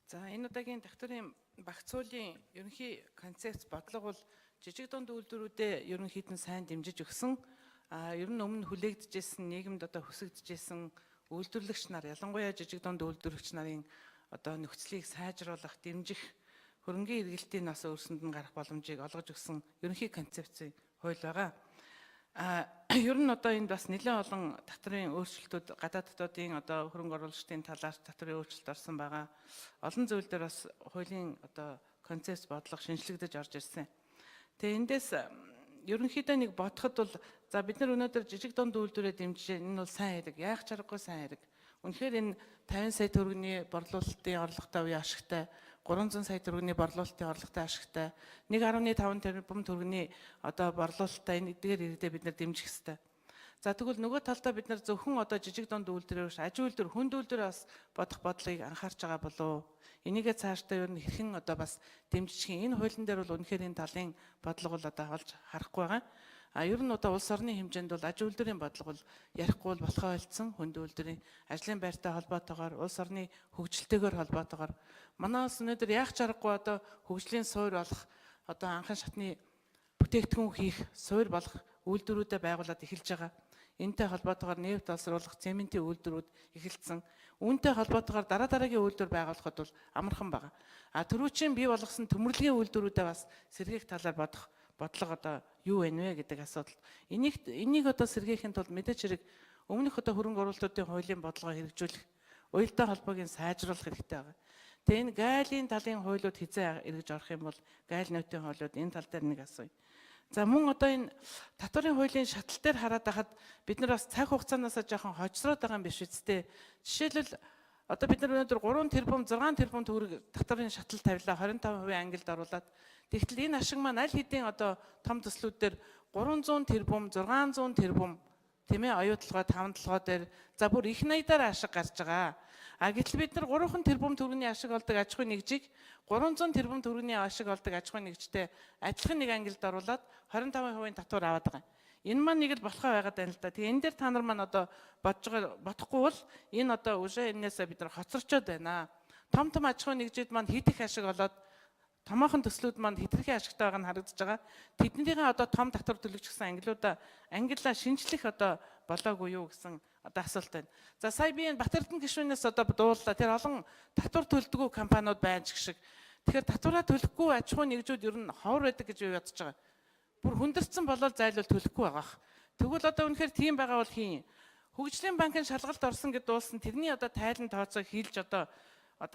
За энэ удаагийн давтарын багц суулийн ерөнхий концепц бодлого бол жижиг дунд үйлдвэрүүдэд ерөн хідэн сайн дэмжиж өгсөн. Ер нь өмнө хүлээгдэжсэн нийгэмд одоо хүсэгдэжсэн үйлдвэрлэгч нар ялангуяа жижиг дунд үйлдвэрлэгч нарын одоо нөхцөлийг сайжруулах, дэмжих хөрөнгөний эргэлтийн нас өөрсөнд нь гарах боломжийг олгож өгсөн ерөнхий концепцийн хууль байгаа. Ер нь одоо энд бас нэлээд олон татварын өөрчлөлтүүд гадаад дотоодын одоо хөрөнгө оруулагчдын талаас татварын өөрчлөлт орсон байгаа. Олон зүйл дээр бас хуулийн одоо концепц бодлого шинжлэгдэж орж ирсэн. Тэгээ эндээс ерөнхийдөө нэг бодоход бол за бид нар өнөөдөр жижиг дунд үйлдвэрээ дэмжиж энэ бол сайн хэрэг, яах чаргагүй сайн хэрэг. Үнэхээр энэ 50 сая төгрөгийн борлуулалтын орлоготой үе ашигтай, 300 сая төгрөгийн борлуулалтын орлоготой ашигтай, 1.5 тэрбум төгрөгийн одоо борлуулалттай эдгээр иргэдэд бид нар дэмжих ёстой. За тэгвэл нөгөө талдаа бид нар зөвхөн одоо жижиг дунд үйлдвэрээр биш, аж үйлдвэр, хүнд үйлдвэрээ бас бодох бодлогыг анхаарч байгаа болов. Энийгээ цаашдаа ер нь хэрхэн одоо бас дэмжих энэ хуулийн дээр бол үнэхээр энэ талын бодлого бол одоо олж харахгүй байгаа. Ер нь одоо улс орны хэмжээнд бол аж үйлдвэрийн бодлого бол ярихгүй бол болохоо ойлцсон хүнд үйлдвэрийн ажлын байртай холбоотойгоор улс орны хөгжилтэйгээр холбоотойгоор манай улс өнөөдөр яах чаргагүй одоо хөгжлийн суурь болох одоо анхан шатны бүтээгдэхүүн хийх суурь болох үйлдвэрүүдэд байгуулад эхэлж байгаа. Энтэй холбоотойгоор нефт олсруулах цементийн үйлдвэрүүд эхэлсэн. Үүнтэй холбоотойгоор дараагийн үйлдвэр байгуулахад бол амархан байгаа. Түрүүчийн бий болгосон төмөрлөгийн үйлдвэрүүдэд бас сэргээх талаар бодох бодлого одоо юу вэ гэдэг асуудал. Энийг одоо сэргээхийн тулд мэдээж хэрэг өмнөх одоо хөрөнгө оруулалтын хуулийн бодлогоо хэрэгжүүлэх, уялдаа холбоогийн сайжруулах хэрэгтэй байгаа. Тэгээ энэ гайлын талын хуулиуд хизээ эргэж орох юм бол гайл нөтийн хуулиуд энэ тал дээр нэг асууя. За мөн одоо энэ татварын хуулийн шатлал дээр хараад байхад бид нар бас цаг хугацаанаас жоохон хожсроод байгаа юм биш үсттэй. Жишээлбэл одоо бид нар өнөөдөр 3 тэрбум 6 тэрбум төгрөг татварын шатлал тавилаа 25% ангилд оруулаад тэгтэл энэ ашиг маань аль хэдийн одоо том төслүүд дээр 300 тэрбум 600 тэрбум тийм ээ оюутлогоо 5 толгой дээр за бүр их наядаар ашиг гарч байгаа. Гэтэл бид нар 3 тэрбум төгрөгийн ашиг олдог аж ахуйн нэгжийг 300 тэрбум төгрөгийн ашиг олдог аж ахуйн нэгжтэй адилхан нэг ангилд оруулаад 25% татвар аваад байгаа. Энэ маань нэг л болохоо байгаад байна л да. Тэгээ энэ дээр та нар маань одоо бодохгүй бол энэ одоо уже энээсээ бид нар хоцорчод байна. Том аж ахуйн нэгжид маань хит их ашиг олоод томоохон төслүүд манд хэтэрхий ашигтай байгаа нь харагдаж байгаа. Тэднийгээ одоо том татвар төлөгч гэсэн ангиллаа шинжлэх одоо болоогүй юу гэсэн одоо асуулт байна. За сая би энэ Батэрдэн гишүүнээс одоо дууллаа. Тэр олон татвар төлдөггүй компаниуд байна ч гэх шиг. Тэгэхээр татвараа төлөхгүй аж ахуйн нэгжүүд ер нь ховор байдаг гэж юу ядаж байгаа. Бүр хүндэрсэн болол зайлуул төлөхгүй байгаах. Тэгвэл одоо үнэхээр тийм байгаа бол хийн. Хөгжлийн банкын шалгалт орсон гэд дуулсан тэрний одоо тайлан тооцоо хийлж одоо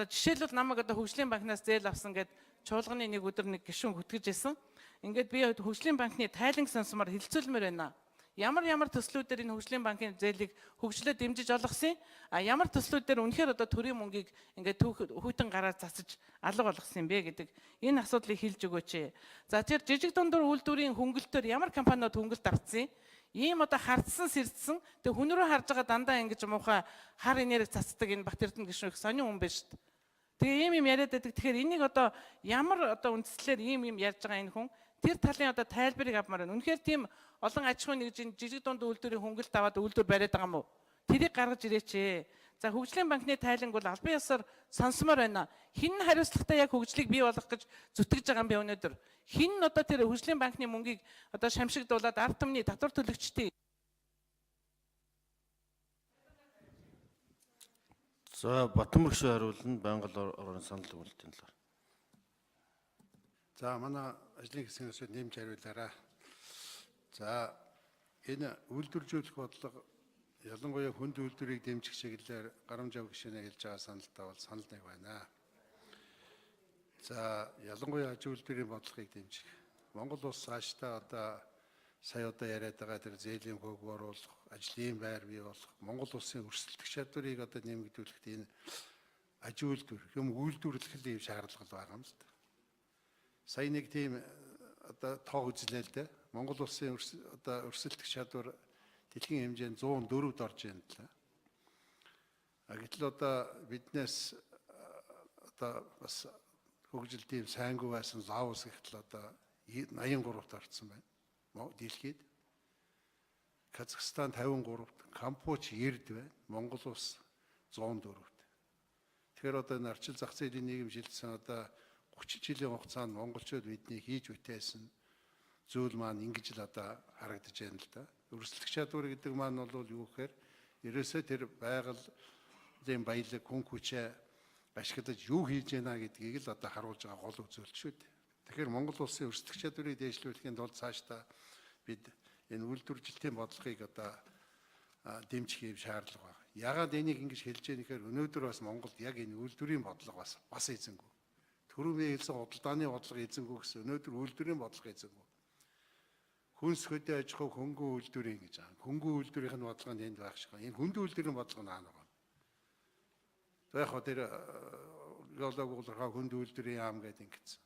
жишээлбэл намайг одоо хөгжлийн банкнаас зээл авсан гэд чуулганы нэг өдөр нэг гишүүн хөтгэж исэн. Ингээд би хөгжлийн банкны тайлан сонсомоор хилцүүлмээр байна. Ямар төслүүдээр энэ хөгжлийн банкны зээлийг хөгжлөө дэмжиж олгосон. Ямар төслүүдээр үнэхээр одоо төрийн мөнгийг ингээд хүйтэн гараар засаж алга болгосон юм бэ гэдэг энэ асуудлыг хэлж өгөөч. За тэр жижиг дундуур үйлдвэрийн хөнгөлтөөр ямар компаниуд хөнгөлт авцсан? Ийм одоо хардсан сэрдсэн. Тэг хүн рүү харж байгаа дандаа ингэж муухай хар энерги цацдаг энэ Батэрдэн гишүүн их сони хүн байна шүү дээ. Тэгээ ийм яриад байдаг. Тэгэхээр энийг одоо ямар одоо үндслээр ийм ярьж байгаа энэ хүн тэр талын одоо тайлбарыг авмаар байна. Үнэхээр тийм олон аж ахуйн нэгжийн жижиг дунд үйлдвэрийн хөнгөлт аваад үйлдвэр бариад байгаа юм уу? Тэрийг гаргаж ирээч. За хөгжлийн банкны тайланг бол албан ёсоор сонсомоор байна. Хин хариуцлагатай яг хөгжлийг бий болгох гэж зүтгэж байгаа юм бэ өнөөдөр? Хин одоо тэр хөгжлийн банкны мөнгийг одоо шамшигдуулаад ард түмний татвар төлөгчдийн За Батмөр гишүүн хариулна Байнгал орон санал өгүүлэлтийн талаар. За манай ажлын хэсгээс нэмж хариулаарай. За энэ үйлдвэржүүлэх бодлого ялангуяа хүнд үйлдвэрийг дэмжих чиглэлээр Гарамжав гишүүнээ хэлж байгаа саналтаа бол санал нэг байна. За ялангуяа аж үйлдвэрийн бодлогыг дэмжих. Монгол улс цаашдаа одоо сая одоо яриад байгаа тэр зээлийн хөг оруулах, ажлын байр бий болох, Монгол улсын өрсөлдөх чадварыг одоо нэмэгдүүлэхэд энэ аж үйлдвэр, үйлдвэрлэлийн шаардлага байгаа юм л да. Сая нэг тийм одоо тоо үзлээ л дээ. Монгол улсын одоо өрсөлдөх чадвар дэлхийн хэмжээнд 104-д орж байна л да. Гэтэл одоо биднээс одоо бас хөгжилт ийм сайнгүй байсан Лаос гэхтэл одоо 83-т орсон байна. Дэлхийд Казахстан 53-т, Кампуч 90-д байна. Монгол улс 104-т. Тэгэхээр одоо энэ арчил зах зээлийн нийгэм шилжсэн одоо 30 жилийн хугацаанд монголчууд бидний хийж үтээсэн зүйл маань ингэж л одоо харагдаж байна л да. Өрсөлдөх чадвар гэдэг маань бол юу гэхээр ерөөсөө тэр байгалийн баялаг хүн хүчээ ашиглаж юу хийж байна гэдгийг л одоо харуулж байгаа гол үзүүлэлт шүү дээ. Тэгэхээр Монгол улсын өрсөлдөх чадварыг дээшлүүлэхийн тулд цаашдаа бид энэ үйлдвэржилтийн бодлогыг одоо дэмжих юм шаардлага байна. Яагаад энийг ингэж хэлж яах гэхээр өнөөдөр бас Монголд яг энэ үйлдвэрийн бодлого бас эзэнгүй. Түрүүний хэлсэн худалдааны бодлого эзэнгүй гэсэн өнөөдөр үйлдвэрийн бодлого эзэнгүй. Хүнс хөдөө аж ахуй хөнгөн үйлдвэрийн гэж байгаа. Хөнгөн үйлдвэрийн бодлого энд байх шиг. Энэ хөнгөн үйлдвэрийн бодлого наана байна. Яг хоо тэр геолог уулархаа хөнгөн үйлдвэрийн яам гэдэг ингэсэн.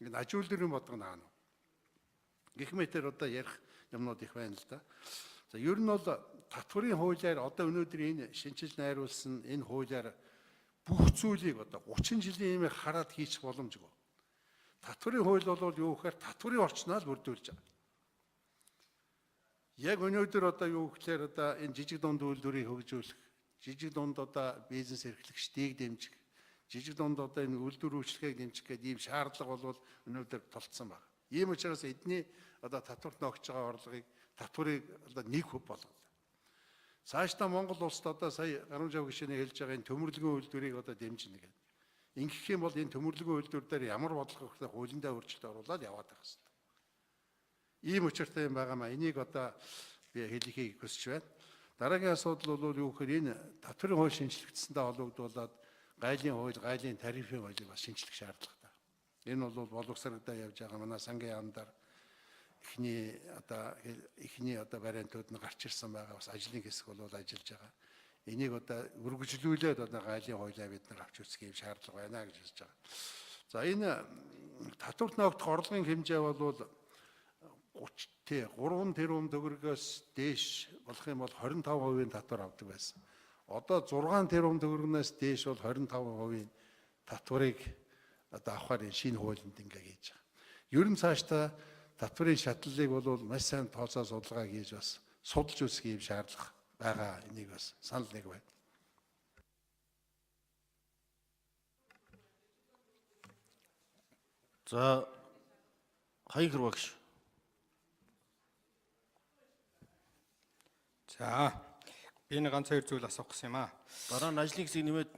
Энэ аж үйлдвэрийн бодлого наана. Гэх мэтэр одоо ярих юмнууд их байна л да. За ер нь бол татварын хуулиар одоо өнөөдөр энэ шинжилж найруулсан энэ хуулиар бүх зүйлийг одоо 30 жилийн юмыг хараад хийчих боломжгүй. Татварын хууль бол юу гэхээр татварын орчноо л бүрдүүлж байгаа. Яг өнөөдөр одоо юу гэхээр одоо энэ жижиг дунд үйлдвэрийг хөгжүүлэх, жижиг дунд одоо бизнес эрхлэгчдийг дэмжих, жижиг дунд одоо энэ үйлдвэр үйлчлэгийг дэмжих гэдэг ийм шаардлага бол өнөөдөр тулцсан байна. Ийм учраас эдний одоо татварт ногч байгаа орлогыг татварыг одоо нэг хөв болгоно. Цаашдаа Монгол улсад одоо сая Гарамж ав гишүүний хэлж байгаа энэ төмөрлөгийн үйлдвэрийг одоо дэмжинэ гэдэг. Ингэх юм бол энэ төмөрлөгийн үйлдвэр дээр ямар бодлого өгөхөд хуулиндаа өөрчлөлт оруулаад яваад байх хэрэгтэй. Ийм учиртай юм байгаа маа. Энийг одоо би хэлхийг хүсэж байна. Дараагийн асуудал бол юу гэхээр энэ татварын хууль шинжлэгдсэндээ холбогдуулаад гайлын хууль, гайлын тарифын хуулийг бас шинжлэх шаардлагатай. Энэ бол боловсрагдаа явж байгаа манай сангийн яамдар эхний одоо вариантууд нь гарч ирсэн байгаа. Бас ажлын хэсэг бол ажиллаж байгаа. Энийг одоо үргэлжлүүлээд одоо гайлын хуулиа бид нар авч үзэх юм шаардлага байна гэж хэлж байгаа. За энэ татварт ногдох орлогын хэмжээ бол 3 тэрбум төгрөгөөс дээш болох юм бол 25% татвар авдаг байсан. Одоо 6 тэрбум төгрөгнөөс дээш бол 25% татварыг одоо авахар энэ шинэ хуулинд ингээ хийж байгаа. Ер нь цаашдаа татварын шатлалыг бол маш сайн тооцоо судалгаа хийж бас судалж үзэх юм шаардлага байгаа. Энийг бас санал нэг байна. За хаяг руу багш. За би нэг ганц хоёр зүйл асуух гэсэн юм аа. Дараа нь ажлын хэсгийг нэмээд